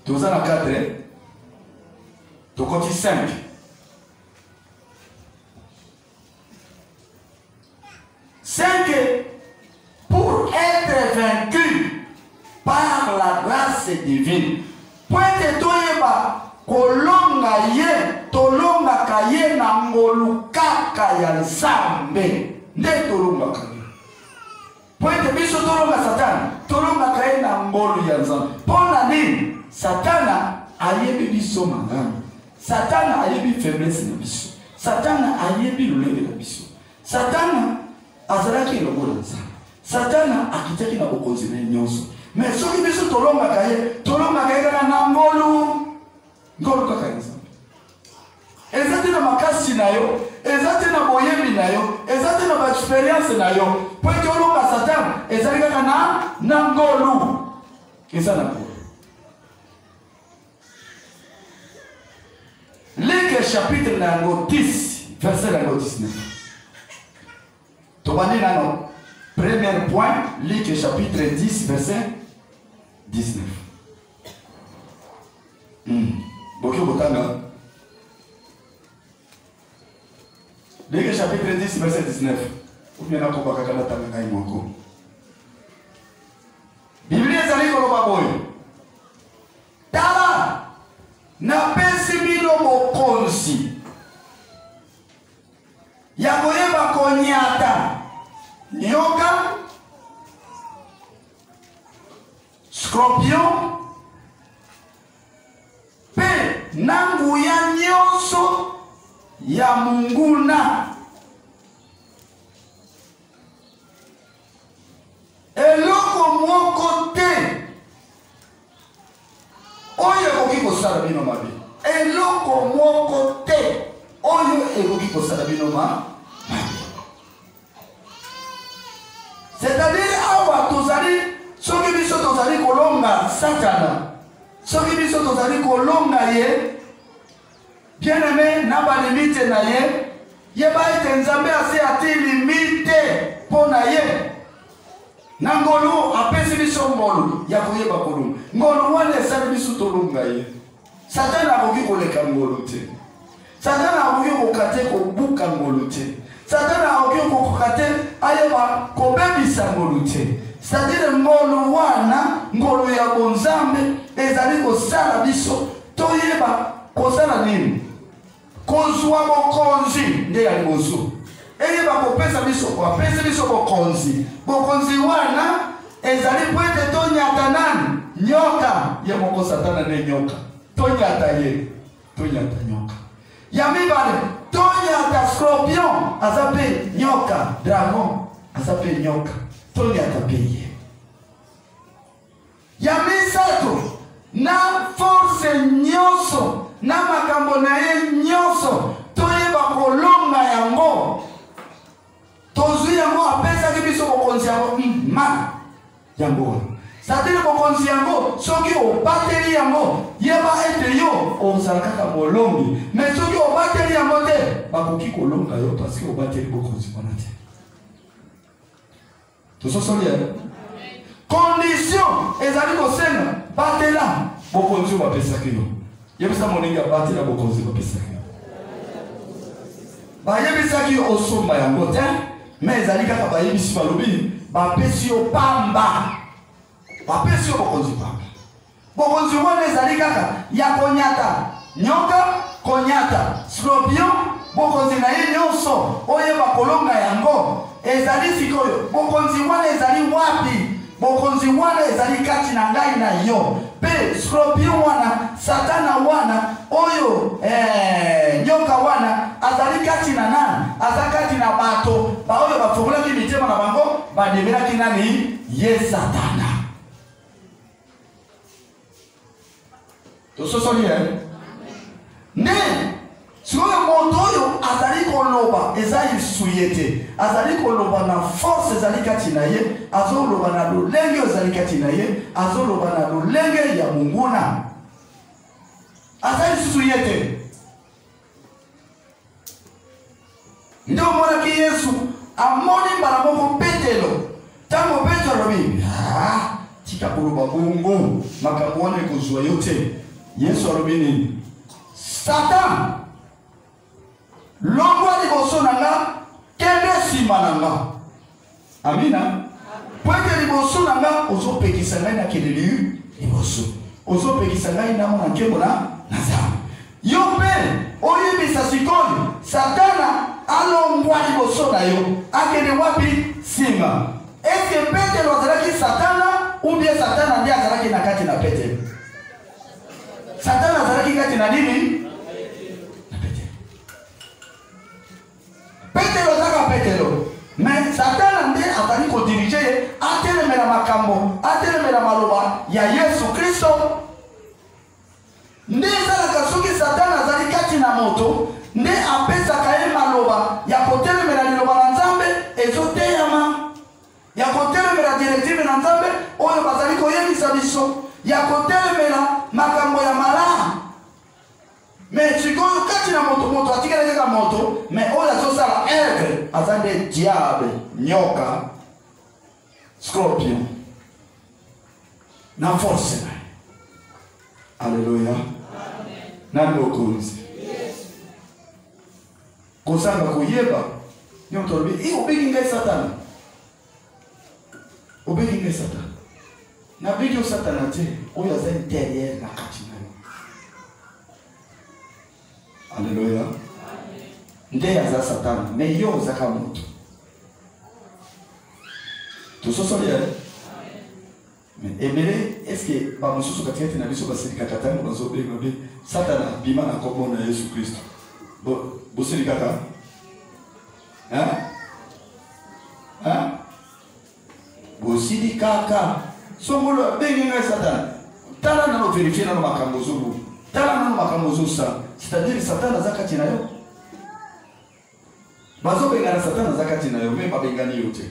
Toza na 4. Tokoti 5. Pour être vaincu par la grâce divine. Pointe toyeba kolonga ye, tolonga kaye na ngolukaka ya Nzambe. Nde tolonga kaye. Pointe biso tolonga Satana, tolonga kaye na ngolu ya Nzambe. Pona nini? Satana ayebi biso mangano. Satana ayebi faiblesse na biso. Satana ayebi lolenge na biso. Satana azalaki lokola Nzambe. Satana akitaki na bokonzi na nyonso. Mais soki biso tolonga kaye na ngolu kaka Nzambe. Ezate na makasi na yo, ezate na boyebi na yo, ezate na experience na yo. Po tolonga Satana ezali kaka na ngolu. Eza na ngolu. Luc chapitre 10 verset 19. Tobandi nano. Premier point, Luc chapitre 10 verset 19. Boki botanga. Luc chapitre 10 verset 19. Ou bien nako bakaka na tanga ngai moko. Biblia ezali koloba boyo. Tala na pesi bino bokonzi ya koyeba konyata nyoka, scorpion, pe nangu ya nyonso ya munguna. Eloko moko te oyo ekoki kosala bino mabe. Eloko moko te oyo ekoki kosala bino mabe. C'est-à-dire awa tozali soki biso tozali kolonga Satana, soki biso tozali kolonga ye, bien aimé na ba limite na ye, yeba ete Nzambe ase ati limite pona ye. Na ngolu apesi biso ngolu ya koyeba kolonga. Ngolu wana esali biso tolonga ye. Satana akoki koleka ngolu te. Satana akoki kokate kobuka ngolu te. Satana akoki kokate ayeba kobebisa ngolu te. C'est-à-dire ngolu wana, ngolu ya bonzambe ezali kosala biso toyeba kosala nini? Kozwa bokonzi nde ya liboso. Eyeba kopesa biso kwa pesa biso bokonzi. Bokonzi wana ezali pwete tonyata nani? Nyoka ya moko Satana ne nyoka. Tonyata ye. Tonyata nyoka. Ya mibale tonyata scorpion azape nyoka. Dragon azape nyoka. Tonyata peye. Ya misato na force nyonso na makambo na ye nyonso toyeba kolonga yango. Tozui yango apesaki biso bokonzi yango ma yango. C'est-à-dire bokonzi yango soki obateli yango yeba ete yo ozala kaka molongi. Mais soki obateli yango te bakoki kolonga yo parce que obateli bokonzi wana te. Tososoli yango. Condition ezali kosenga batela bokonzi bapesaki yo. Yebisa moninga batela bokonzi bapesaki yo. Bayebisaki yo osomba yango te. Mais ezali kaka bayebisi balobi bapesi yo pamba. Bapesi yo bokonzi pamba. Bokonzi wana ezali kaka ya konyata nyoka, konyata scorpion, bokonzi na ye nyonso oyeba kolonga yango ezali sikoyo. Bokonzi wana ezali wapi? Bokonzi wana ezali kati na ngai na yo. Pe scorpion wana, Satana wana, oyo nyoka wana azali kati na nani? Azakati na bato ba oyo bafungulaki mitema na bango bademelaki nani? Ye Satana. Tososoli ne sikoyo moto oyo azali koloba ezali suyete azali koloba na force ezali kati na ye azoloba na lolenge ezali kati na ye azoloba na lolenge ya munguna azali suyete ndio mwana ki Yesu amoni mbala moko Petelo tango Petelo bibi tika koloba bongo makambo ne kozwa yote Yesu arobini Satan longwa liboso nanga kende sima nanga amina pwete liboso nanga ozopekisa ngai na keleli liboso ozopekisa ngai na mona nkembo na nazama yo pe oyebisa sikoyo Satana alongwa liboso na yo akende wapi sima eske Petelo azalaki Satana ou bien Satana ndiye azalaki na kati na Petelo Satana azalaki kati na nini Petelo zaka Petelo mais Satana nde azali ko diriger atelemela makambo atelemela maloba ya Yesu Kristo nde ezalaka soki Satana azali kati na moto nde apesaka ye maloba ya kotelemela liloba na Nzambe ezoteyama ya kotelemela directive na Nzambe oyo bazali koyebisa biso ya kotelemela makambo ya malamu mais sikoyo kati na moto atikala kaka moto mais oyo azosala aigle azande diable nyoka scorpion na force na Alléluia nani okonzi kozanga kuyeba nyoto lobi obeki ngai Satana obeki ngai Satana na beki o Satana te oyo azali derrière na kati na Alléluia. Nde aza Satana, mais yo zaka moto. Tout ça sont liés. Mais emere, est-ce que ba mususu katikati na biso basirika katanga bazobe ngobe Satana bima na kombo na Yesu Kristo. Bo sirika ka? Hein? Bo sirika ka. Somolo bengi ngai Satana. Tala na no vérifier na makambo zubu. Tala na no makambo zusa. C'est-à-dire Satan azakati na yo. Bazo bengana Satan azakati na yo, mais ba bengani yote.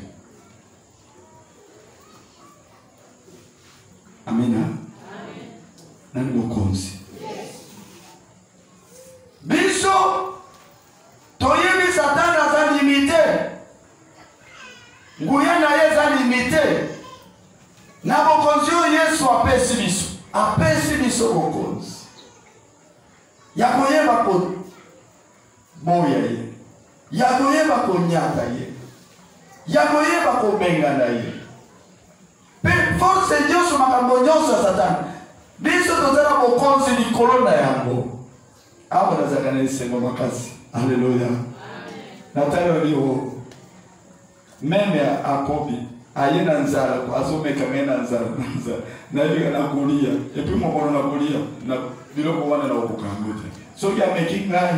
Amina. Amen. Nani mokonzi. Biso toyebi Satan aza limité. Nguya na ye za limité. Na mokonzi Yesu apesi biso. Apesi biso mokonzi. Yakoyeba ko boya ye yakoyeba ko nyata ye yakoyeba ko bengana ye pe force Dieu makambo nyonso Satan biso tozala bokonzi likolo na yango abo nazakana esengo makasi Alléluia natalo liyo meme akobi ayena nzala azomeka mena nzala na liga na kulia epi mokono na kulia na biloko wana na okukangote soki ameki ngai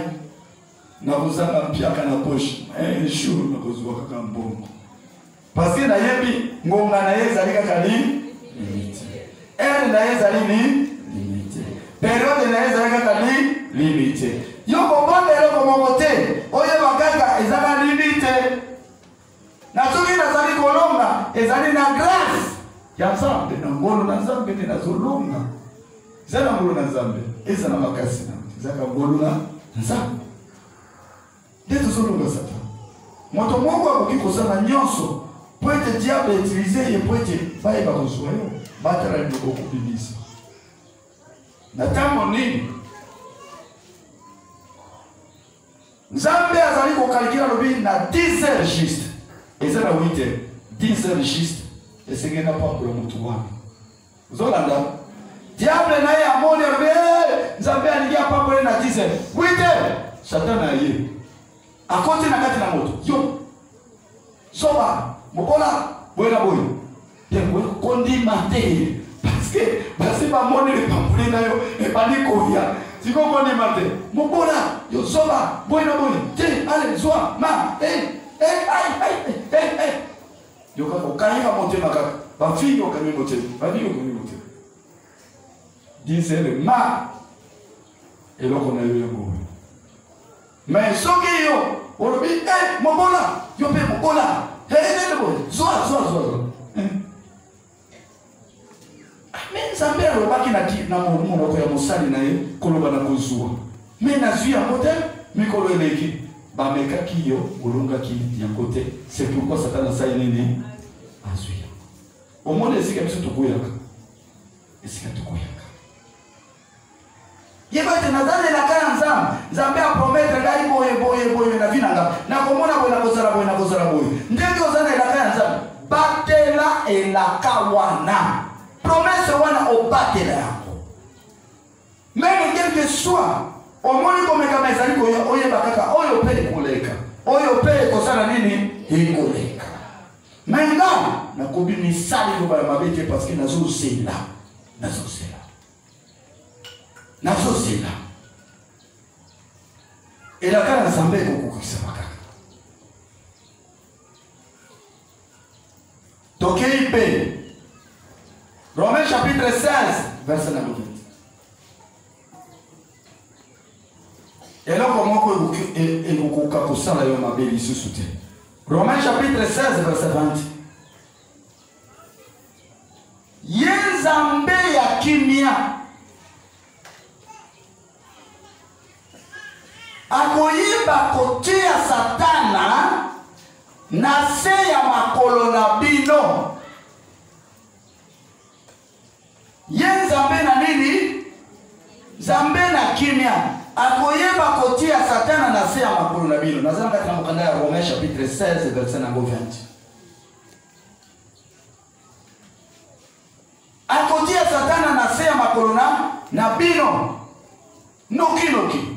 na kuzanga mpiaka na poche shuru na kuzwa kaka mbongo parce que na yebi ngonga na ye ezali kaka ni limite na ye ezali ni limite periode na ye ezali kaka ni limite yo kobonda eloko moko te oyeba kaka ezala limite na soki nazali kolonga ezali na grâce ya Nzambe na ngolo na Nzambe te nazolonga zana ngolo na Nzambe eza na makasi na zaka ngolo na Nzambe nde tozolonga Satan moto moko akoki kozala nyonso po ete diable utilize ye po ete bayeba kozwa yo batala biloko okubimisa na ntango nini Nzambe azali kokalikila lobi na 10 heures juste eza na 8 heures 10 heures juste esengena pambola mutu wana uzolanda diable na ye amoni lobi Nzambe alingia pambola na 10 heures 8 heures Satan na ye akoti na kati na moto yo soba mokola boyena boyo tengwe kondi mate parce que basi ba moni le pambola na yo e bali koya siko kondi mate mokola yo soba boyena boyo te allez zwa ma yo kaka ukanyika motema kaka bafiki okanyika motema bafiki okanyika motema disele ma eloko na yo yango mais soki yo olobi mobola yo pe mobola nene boy zoa mais Zambé alobaki na monoko ya mosali na ye koloba na kozwa mais nazwi yango te mikolo eleki bamekaki yo olongaki yango te. C'est pourquoi Satan asali nini azwi omona esika biso tokoyaka esika tokoyaka yebate nazalela kaya Nzambe apromettre ngai boye na vinanga na komona boye na kozala boye ndenge ozalela kaya Nzambe batela elaka wana promesse wana obatela yango même quel que soit omoni komeka mezali oyeba kaka oyo pe koleka oyo pe kozala nini ekoleka menga nakobi misali loba mabe te parce que nazozela elaka na Nzambe ekokokisa makaka tokei pe Romains chapitre 16 verset 9. Et là, comment vous ça là, ma belle issue Romains chapitre 16 verset 20. Yenzambe ya kimia akoyiba kotia Satana na se ya makolo na bino. Yenzambe na nini? Zambe na kimia akoyeba kotia Satana na se ya makolo na bino. Nazana katika mukanda ya Romains chapitre 16 verset 20. Akotia Satana na se ya makolo na bino. Noki.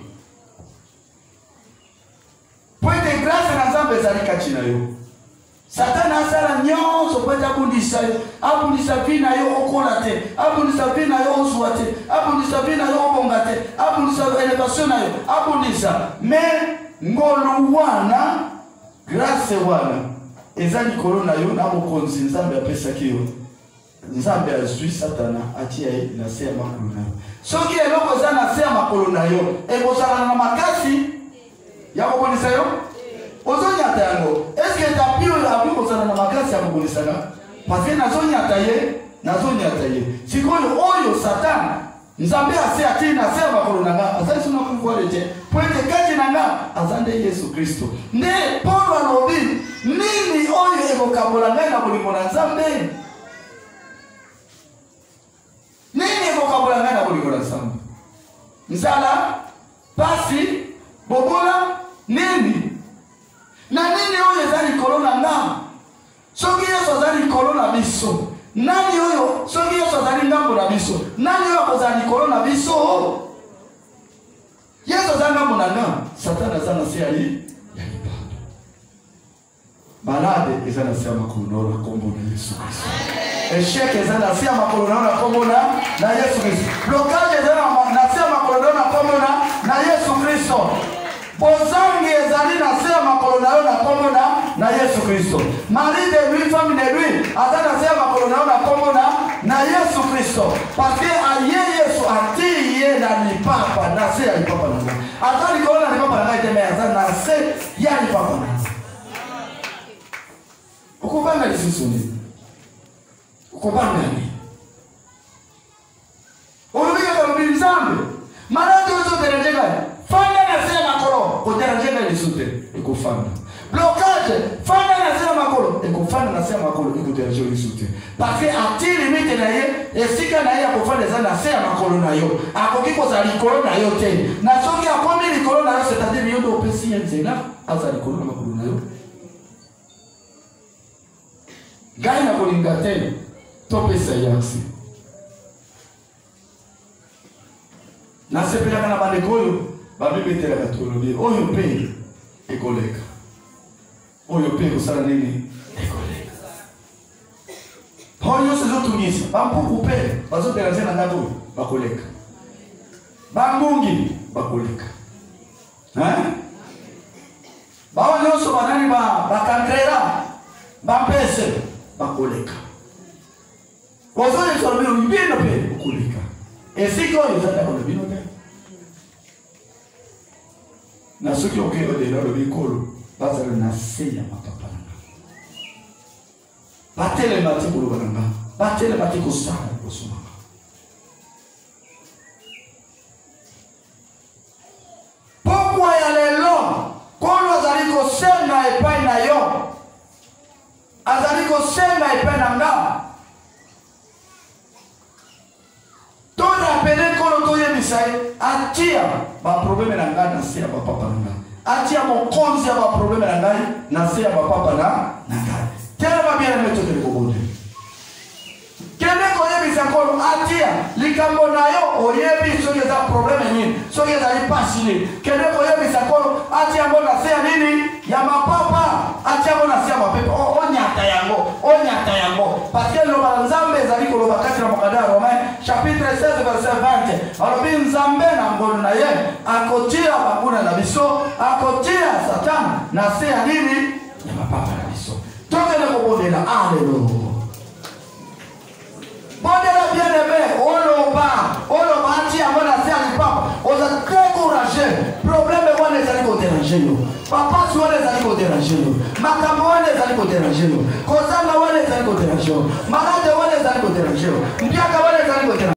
Pointe grâce na Nzambe ezali kati na yo. Satana asala nyonso po abundisa vina yo okola te, abundisa vina yo ozwa te, abundisa vina yo obonga te, abundisa elevation na yo, abundisa. Mais ngolu wana, grâce wana, eza likolo na yo na bokonzi Nzambe apesaki yo. Nzambe azwi Satana atia ye na se ya makolo na yo. Soki eloko eza na se ya makolo na yo, ekozala na makasi ya kobondisa yo. Ozonyata yango. Est-ce que ta pio abi kozana na makasi ya kobolisana? Parce que nazonyata ye. Sikoyo oyo Satan Nzambe ase ati na se makolo nanga. Azali sona kuvuwa leje. Pointe kati nanga azande Yesu Kristo. Ne Paul alobi nini oyo ekokabola ngai na bolingo na Nzambe? Nini ekokabola ngai na bolingo na Nzambe? Nzala, pasi, bobola, nini? Na nini oyo ezali kolona nga? Soki Yesu azali kolona biso. Nani oyo? Soki Yesu azali ngambo na biso. Nani oyo akozali kolona biso? Yesu azali ngambo na nga. Satana azali na se ya libanda. Malade ezali na se ya makolo na kombo na Yesu Kristo. Échec ezali na se ya makolo na kombo na Yesu Kristo. Blocage ezali na se ya makolo na kombo na Yesu Kristo. Bozangi ezali na se ya makolo na yo na kombo na Yesu Kristo. Mari de lui, femme de lui, ata na se ya makolo na yo na kombo na Yesu Kristo. Parce que aye Yesu ati ye na lipapa na se ya lipapa na nga. Ata likolo na lipapa na nga ite me ata na se ya lipapa na nga. Ukubanga lisusu ni. Ukubanga ni. Ulubiga kalubi Nzambe. Maratu uzo terejega. Fanda na se ya makolo. Kotera njega lisute. Ekufanda. Blocage. Fanda na se ya makolo. Ekufanda na se ya makolo. Ekutera njega lisute. Parce que ati limite na ye. Esika na ye akufanda za na se ya makolo na yo. Akokiko za likolo na yo te. Na soki akomi likolo na yo. C'est-à-dire yodo opesi ya nzela. Aza likolo na makolo na yo. Gai na kolinga te. Topesa yansi. Na sepelaka na bandekolo. Babibi te la katolobi. Oyo pe ekoleka. Oyo pe kosala nini ekoleka. Oyo sezo tunisa. Bampuku pe. Bazo terase na ngato. Bakoleka. Bangungi. Bakoleka. Bawa nyoso banani bakangrera. Bampese. Bakoleka. Ozo yesolobiro mbino pe. Bakoleka. Esiko yozata kolobino pe. na soki okeyo lelo lobi kolo bazala na se ya mapapa nanga batelema ti koloba nanga batelema ti kosala liboso nanga pokwa ya lelo kolo azali kosenga epai na yo azali kosenga epai na nga tozapele kolo toyebisa ye atia baprobleme na ngai na se ya bapapa na ngai atia mokonzi ya baprobleme na ngai na se ya bapapa na ngai telema bien tokende kobonde kende koyebisa kolo atia likambo na yo oyebi soki eza probleme nini soki ezali pasi nini kende koyebisa kolo atia ngo na se ya nini ya mapapa atia ngo na se ya mapepe onyata yango parce que loba nzambe ezali koloba kati na mokanda ya Romain chapitre 16 verset 20 alobi nzambe na ngolu na ye akotia banguna na biso akotia Satan na se ya nini ya mapapa na biso tokende kobondela alleluya bondela bien aimé oloba atia ngo na se ya lipapa oza très courageux problème wana ezali kodéranger yo papa si wana ezali kodéranger yo makambo wana ezali kodéranger yo kozanga wana ezali kodéranger yo malade wana ezali kodéranger yo mpiaka wana ezali kodéranger